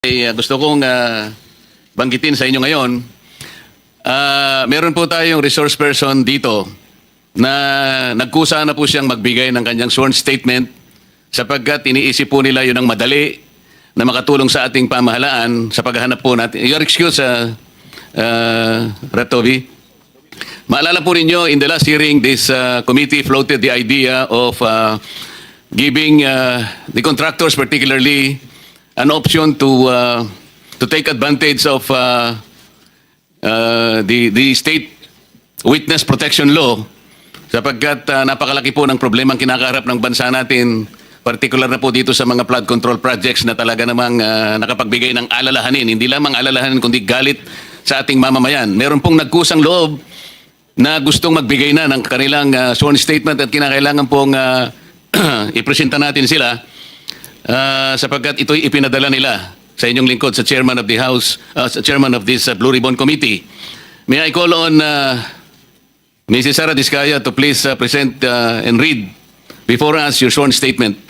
Gusto kong banggitin sa inyo ngayon, meron po tayong resource person dito na nagkusa na po siyang magbigay ng kanyang sworn statement sapagkat iniisip po nila yun ang madali na makatulong sa ating pamahalaan sa paghahanap po natin. Your excuse, Ratovi. Maalala po ninyo, in the last hearing, this committee floated the idea of giving the contractors particularly an option to take advantage of the state witness protection law sapagkat napakalaki po ng problema ang kinakaharap ng bansa natin, particular na po dito sa mga flood control projects na talaga namang nakapagbigay ng alalahanin, hindi lamang alalahanin kundi galit sa ating mamamayan. Meron pong nagkusang loob na gustong magbigay na ng kanilang sworn statement at kinakailangan pong ipresenta natin sila sapagkat ito'y ipinadala nila sa inyong lingkod sa chairman of the House, sa chairman of this Blue Ribbon Committee. May I call on Mrs. Sara Diskaya to please present and read before us your sworn statement.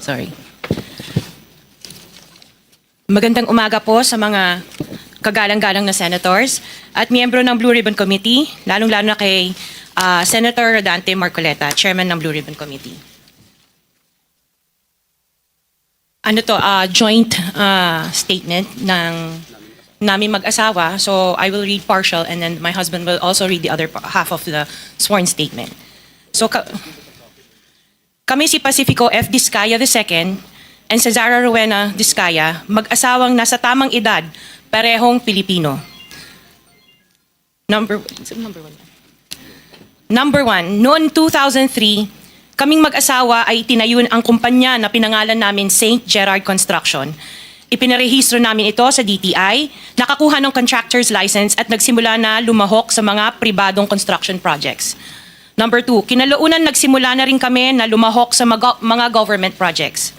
Sorry. Magandang umaga po sa mga kagalang-galang na senators at miyembro ng Blue Ribbon Committee, lalong-lalo na kay Senator Rodante Marcoleta, Chairman ng Blue Ribbon Committee. Ano to, joint statement ng namin mag-asawa. So I will read partial and then my husband will also read the other half of the sworn statement. So kami si Pacifico F. Diskaya II and Cesara Rowena Diskaya, mag-asawang nasa tamang edad, parehong Pilipino. Number one, noon 2003, kaming mag-asawa ay tinayun ang kumpanya na pinangalan namin St. Gerard Construction. Ipinarehistro namin ito sa DTI, nakakuha ng contractor's license at nagsimula na lumahok sa mga pribadong construction projects. Number two, kinalaunan nagsimula na rin kami na lumahok sa mga government projects.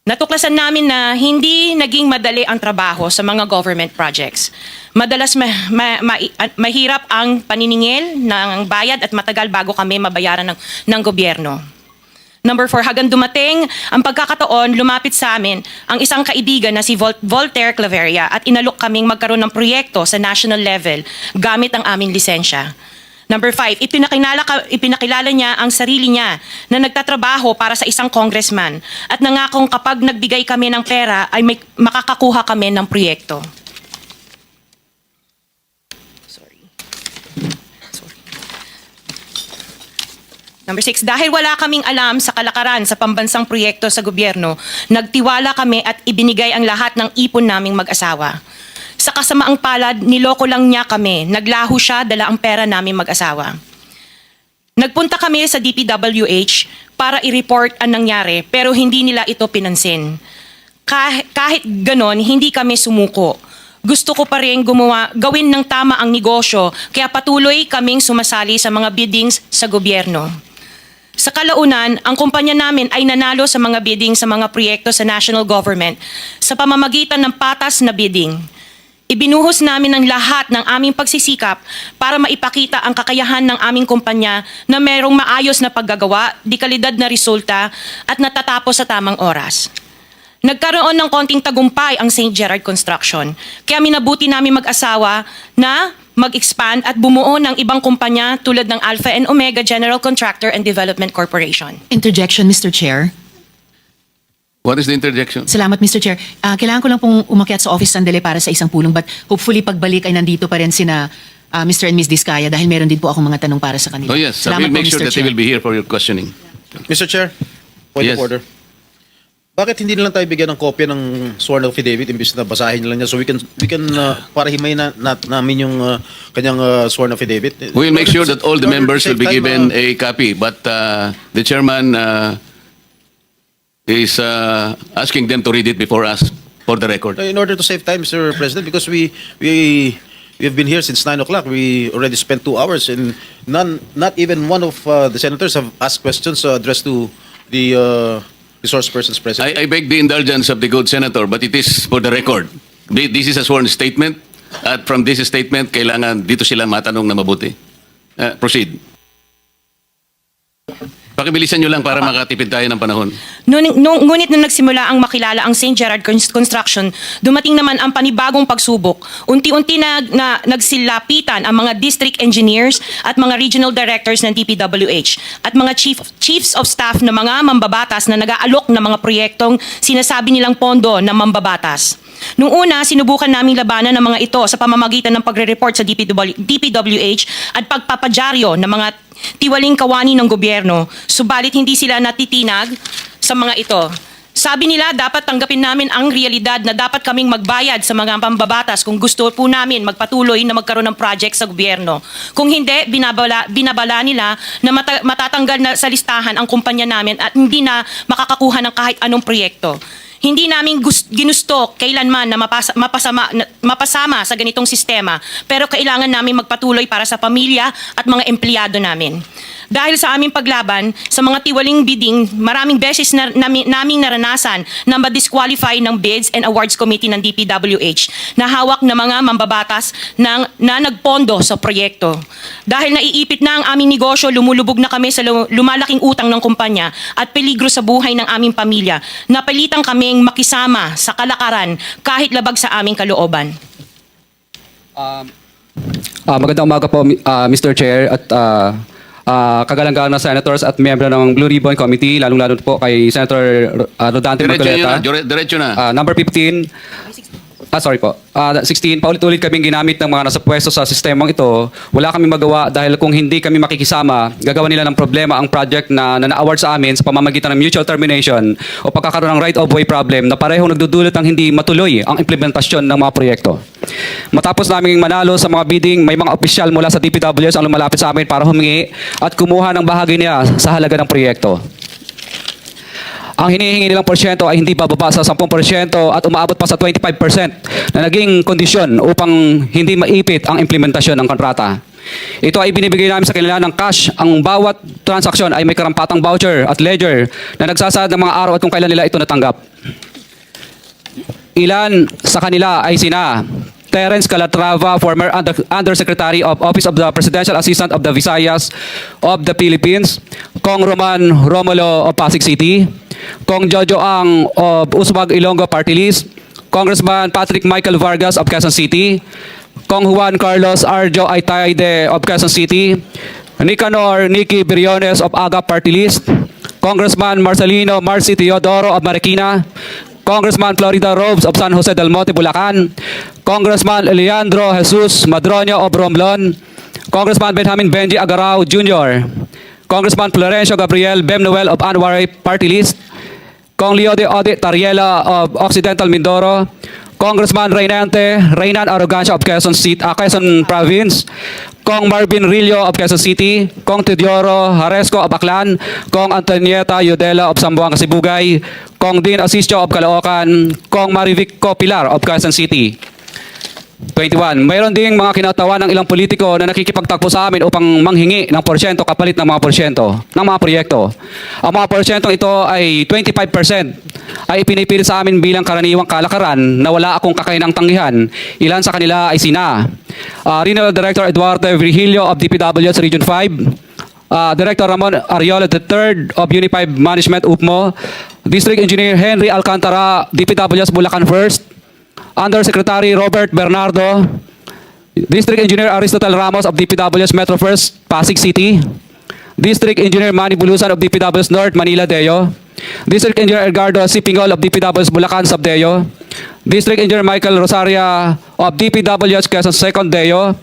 Natuklasan namin na hindi naging madali ang trabaho sa mga government projects. Madalas mahirap ang paniningil ng bayad at matagal bago kami mabayaran ng gobyerno. Number 4, hanggang dumating ang pagkakataon, lumapit sa amin ang isang kaibigan na si Voltaire Claveria at inalok kaming magkaroon ng proyekto sa national level gamit ang aming lisensya. Number 5, ipinakilala niya ang sarili niya na nagtatrabaho para sa isang congressman at nangakong kapag nagbigay kami ng pera ay makakakuha kami ng proyekto. Number 6, dahil wala kaming alam sa kalakaran sa pambansang proyekto sa gobyerno, nagtiwala kami at ibinigay ang lahat ng ipon naming mag-asawa. Sa kasamaang palad, niloko lang niya kami. Naglaho siya, dala ang pera namin mag-asawa. Nagpunta kami sa DPWH para i-report ang nangyari pero hindi nila ito pinansin. Kahit ganon, hindi kami sumuko. Gusto ko pa rin gawin ng tama ang negosyo kaya patuloy kaming sumasali sa mga biddings sa gobyerno. Sa kalaunan, ang kumpanya namin ay nanalo sa mga bidding sa mga proyekto sa national government sa pamamagitan ng patas na bidding. Ibinuhos namin ang lahat ng aming pagsisikap para maipakita ang kakayahan ng aming kumpanya na mayroong maayos na paggagawa, dekalidad na resulta at natatapos sa tamang oras. Nagkaroon ng konting tagumpay ang St. Gerard Construction, kaya minabuti namin mag-asawa na mag-expand at bumuo ng ibang kumpanya tulad ng Alpha and Omega General Contractor and Development Corporation. Interjection, Mr. Chair. What is the interjection? Salamat, Mr. Chair. Kailangan ko lang pong umakyat sa office sandali para sa isang pulong but hopefully pagbalik ay nandito pa rin sina Mr. and Ms. Diskaya dahil meron din po akong mga tanong para sa kanila. Oh yes, I will make sure that they will be here for your questioning. Mr. Chair, point Yes. of order. Bakit hindi na lang tayo bigyan ng kopya ng sworn affidavit imbis na basahin na lang niya so we can para himayin namin yung kanyang sworn affidavit? We will make sure that all the members will be given a copy, but the chairman is asking them to read it before us for the record. In order to save time, Mr. President, because we have been here since 9 o'clock. We already spent 2 hours and not even one of the senators have asked questions addressed to the resource persons present. I beg the indulgence of the good senator, but it is for the record. This is a sworn statement, at from this statement, kailangan dito sila matanong na mabuti. Proceed. Pakibilisan nyo lang para makatipid tayo ng panahon. Ngunit nung nagsimula ang makilala ang St. Gerard Construction, dumating naman ang panibagong pagsubok. Unti-unti nagsilapitan ang mga district engineers at mga regional directors ng DPWH at mga chiefs of staff na mga mambabatas na nag-aalok ng mga proyektong sinasabi nilang pondo ng mambabatas. Nung una, sinubukan naming labanan ng mga ito sa pamamagitan ng pagre-report sa DPWH at pagpapadyaryo ng mga tiwaling kawani ng gobyerno, subalit hindi sila natitinag sa mga ito. Sabi nila, dapat tanggapin namin ang realidad na dapat kaming magbayad sa mga mambabatas kung gusto po namin magpatuloy na magkaroon ng project sa gobyerno. Kung hindi, binabala nila na matatanggal na sa listahan ang kumpanya namin at hindi na makakakuha ng kahit anong proyekto. Hindi namin ginusto kailanman na mapasama sa ganitong sistema, pero kailangan namin magpatuloy para sa pamilya at mga empleyado namin. Dahil sa aming paglaban, sa mga tiwaling bidding, maraming beses naming naranasan na ma-disqualify ng Bids and Awards Committee ng DPWH na hawak ng mga mambabatas na nagpondo sa proyekto. Dahil naiipit na ang aming negosyo, lumulubog na kami sa lumalaking utang ng kumpanya at peligro sa buhay ng aming pamilya. Napilitan kaming makisama sa kalakaran kahit labag sa aming kalooban. Magandang umaga po, Mr. Chair at kagalang-galang na senators at miyembro ng Blue Ribbon Committee, lalong-lalo po kay Senator Rodante Marcoleta. Diretso na. Number 15. Sorry po. 16, paulit-ulit kaming ginamit ng mga nasa pwesto sa sistemang ito. Wala kaming magawa dahil kung hindi kami makikisama, gagawa nila ng problema ang project na na-award sa amin sa pamamagitan ng mutual termination o pagkakaroon ng right-of-way problem na parehong nagdudulot ng hindi matuloy ang implementasyon ng mga proyekto. Matapos naming manalo sa mga bidding, may mga opisyal mula sa DPWS ang lumalapit sa amin para humingi at kumuha ng bahagi niya sa halaga ng proyekto. Ang hinihingi nilang porsyento ay hindi bababa sa 10% at umaabot pa sa 25% na naging kondisyon upang hindi maipit ang implementasyon ng kontrata. Ito ay binibigay namin sa kanila ng cash. Ang bawat transaksyon ay may karampatang voucher at ledger na nagsasaad ng mga araw at kung kailan nila ito natanggap. Ilan sa kanila ay sina Terence Calatrava, former Undersecretary of Office of the Presidential Assistant of the Visayas of the Philippines, Kong Roman Romulo of Pasig City, Kong Jojo Ang of Usmag Ilonggo Party List, Congressman Patrick Michael Vargas of Quezon City, Kong Juan Carlos Arjo Aitaide of Quezon City, Nicanor Nicky Briones of Aga Party List, Congressman Marcelino Marcy Teodoro of Marikina, Congressman Florida Robes of San Jose del Monte, Bulacan, Congressman Leandro Jesus Madroño of Romblon, Congressman Benjamin Benji Agarao Jr., Congressman Florencio Gabriel Bemnoel of Anwaray Party List, Kong Leo de Ode Tariela of Occidental Mindoro, Congressman Reynan Arrogancia of Quezon Province, Kong Marvin Rillo of Quezon City, Kong Teodoro Haresco of Aklan, Kong Antonieta Yudela of Zamboanga Sibugay, Kong Dean Asisio of Caloocan, Kong Marivic Pilar of Quezon City. 21. Mayroon ding mga kinatawa ng ilang politiko na nakikipagtagpo sa amin upang manghingi ng porsyento kapalit ng mga porsyento ng mga proyekto. Ang mga porsyentong ito ay 25% ay ipinipilit sa amin bilang karaniwang kalakaran na wala akong kakainang tanggihan. Ilan sa kanila ay sina Regional Director Eduardo Virgilio of DPWS Region 5, Director Ramon Ariola III of Unified Management UPMO, District Engineer Henry Alcantara, DPWS Bulacan First, Undersecretary Robert Bernardo, District Engineer Aristotle Ramos of DPWS Metro First, Pasig City, District Engineer Manny Bulusan of DPWS North, Manila Deo, District Engineer Edgardo Sipingol of DPWS Bulacan Subdeo, District Engineer Michael Rosaria of DPWS Quezon Second Deo.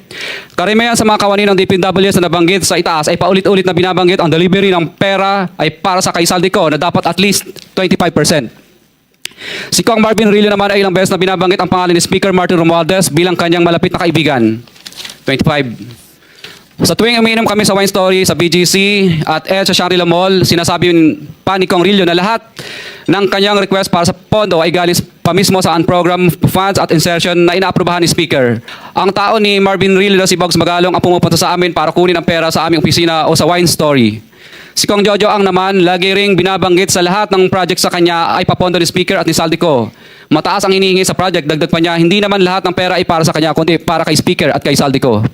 Karamihan sa mga kawani ng DPWS na nabanggit sa itaas ay paulit-ulit na binabanggit ang delivery ng pera ay para sa kaisaldi ko na dapat at least 25%. Si Kong Marvin Rillo naman ay ilang beses na binabanggit ang pangalan ni Speaker Martin Romualdez bilang kanyang malapit na kaibigan. 25. Sa tuwing umiinom kami sa Wine Story, sa BGC at sa Shangri-La Mall, sinasabi pa ni Kong Rillo na lahat ng kanyang request para sa pondo ay galing pa mismo sa unprogrammed funds at insertion na inaaprubahan ni Speaker. Ang tao ni Marvin Rillo na si Bogs Magalong ang pumupunta sa amin para kunin ang pera sa aming opisina o sa Wine Story. Si Kong Jojo Ang naman, lagi ring binabanggit sa lahat ng project sa kanya ay papondo ni Speaker at ni Saldico. Mataas ang hinihingi sa project, dagdag pa niya, hindi naman lahat ng pera ay para sa kanya, kundi para kay Speaker at kay Saldico.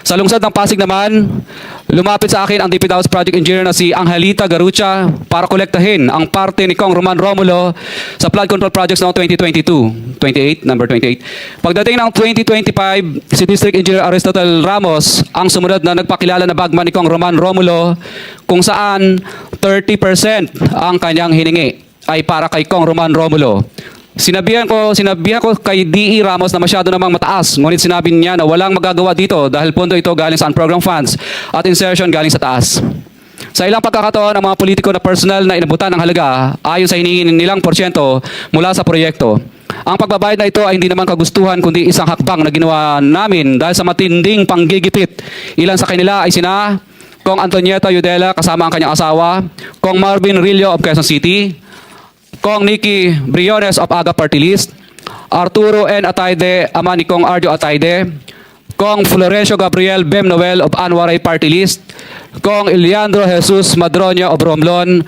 Sa lungsod ng Pasig naman, lumapit sa akin ang DPWH project engineer na si Angelita Garucha para kolektahin ang parte ni Kong Roman Romulo sa flood control projects noong 2022, number 28. Pagdating ng 2025, si District Engineer Aristotle Ramos ang sumunod na nagpakilala na bagman ni Kong Roman Romulo kung saan 30% ang kanyang hiningi ay para kay Kong Roman Romulo. Sinabihan ko kay D.E. Ramos na masyado namang mataas, ngunit sinabi niya na walang magagawa dito dahil pondo ito galing sa unprogram funds at insertion galing sa taas. Sa ilang pagkakataon, ang mga politiko na personal na inabutan ng halaga ayon sa hinihingi nilang porsyento mula sa proyekto. Ang pagbabayad na ito ay hindi naman kagustuhan kundi isang hakbang na ginawa namin dahil sa matinding panggigipit. Ilan sa kanila ay sina Kong Antonieta Yudela kasama ang kanyang asawa, Kong Marvin Rillo of Quezon City, Kong Nikki Briones of Aga Party List, Arturo N. Atayde, ama ni Kong Arjo Atayde, Kong Florencio Gabriel Bem Noel of Anwaray Party List, Kong Eliandro Jesus Madroño of Romblon,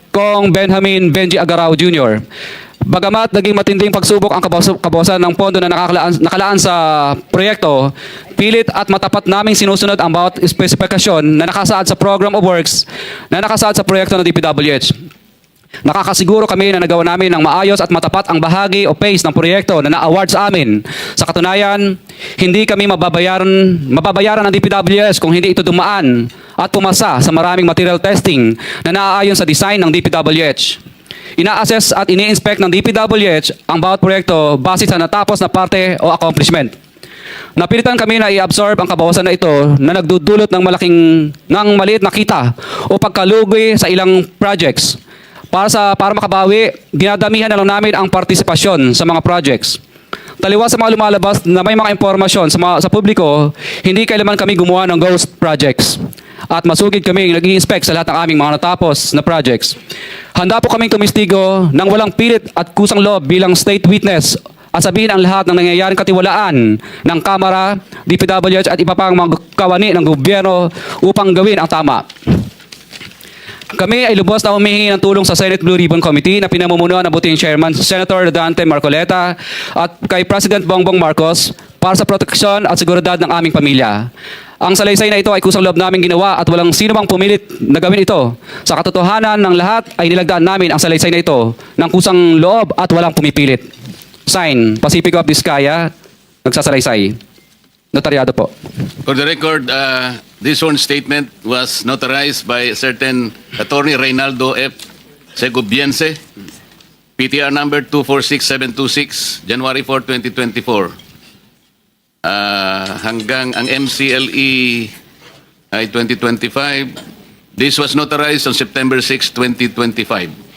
Kong Benjamin Benji Agarao Jr. Bagamat naging matinding pagsubok ang kabawasan ng pondo na nakalaan sa proyekto, pilit at matapat naming sinusunod ang bawat espesifikasyon na nakasaad sa Program of Works na nakasaad sa proyekto ng DPWH. Nakakasiguro kami na nagawa namin ng maayos at matapat ang bahagi o phase ng proyekto na na-award sa amin. Sa katunayan, hindi kami mababayaran ng DPWH kung hindi ito dumaan at pumasa sa maraming material testing na naaayon sa design ng DPWH. Ina-assess at ini-inspect ng DPWH ang bawat proyekto base sa natapos na parte o accomplishment. Napilitan kami na i-absorb ang kabawasan na ito na nagdudulot ng maliit na kita o pagkalugi sa ilang projects. Para makabawi, dinadamihan na lang namin ang partisipasyon sa mga projects. Taliwas sa mga lumalabas na may mga impormasyon sa publiko, hindi kailanman kami gumawa ng ghost projects. At masugid kami nag-i-inspect sa lahat ng aming mga natapos na projects. Handa po kaming tumistigo ng walang pilit at kusang loob bilang state witness at sabihin ang lahat ng nangyayaring katiwalaan ng Kamara, DPWH at iba pang mga kawani ng gobyerno upang gawin ang tama. Kami ay lubos na humihingi ng tulong sa Senate Blue Ribbon Committee na pinamumunuan ng buting Chairman Senator Dante Marcoleta at kay President Bongbong Marcos para sa proteksyon at seguridad ng aming pamilya. Ang salaysay na ito ay kusang loob namin ginawa at walang sino mang pumilit na gawin ito. Sa katotohanan ng lahat ay nilagdaan namin ang salaysay na ito ng kusang loob at walang pumipilit. Sign, Pacifico of Vizcaya, nagsasalaysay. Notaryado po. For the record, this sworn statement was notarized by a certain Attorney Reynaldo F. Segubiense, PTR number 246726, January 4, 2024. Hanggang ang MCLE ay 2025. This was notarized on September 6, 2025.